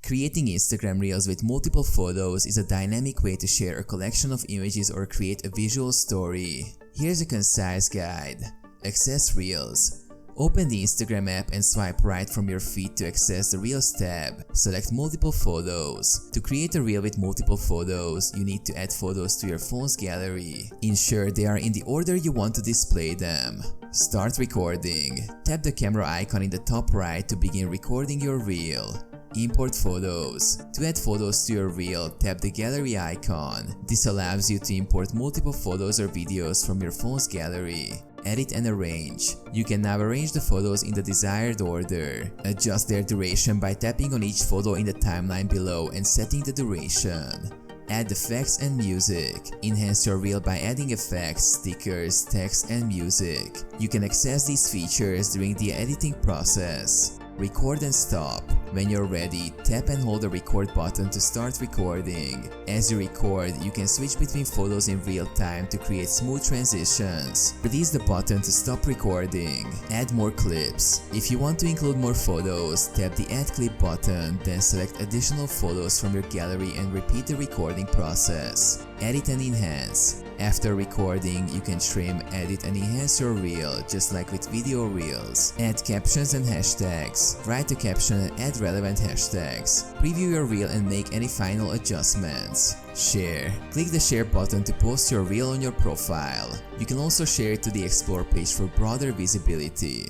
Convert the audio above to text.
Creating Instagram Reels with multiple photos is a dynamic way to share a collection of images or create a visual story. Here's a concise guide. Access Reels. Open the Instagram app and swipe right from your feed to access the Reels tab. Select multiple photos. To create a reel with multiple photos, you need to add photos to your phone's gallery. Ensure they are in the order you want to display them. Start recording. Tap the camera icon in the top right to begin recording your reel. Import photos. To add photos to your reel, tap the gallery icon. This allows you to import multiple photos or videos from your phone's gallery. Edit and arrange. You can now arrange the photos in the desired order. Adjust their duration by tapping on each photo in the timeline below and setting the duration. Add effects and music. Enhance your reel by adding effects, stickers, text, and music. You can access these features during the editing process. Record and stop. When you're ready, tap and hold the record button to start recording. As you record, you can switch between photos in real time to create smooth transitions. Release the button to stop recording. Add more clips. If you want to include more photos, tap the Add Clip button, then select additional photos from your gallery and repeat the recording process. Edit and enhance. After recording, you can trim, edit, and enhance your reel, just like with video reels. Add captions and hashtags. Write the caption and add relevant hashtags. Preview your reel and make any final adjustments. Share. Click the share button to post your reel on your profile. You can also share it to the Explore page for broader visibility.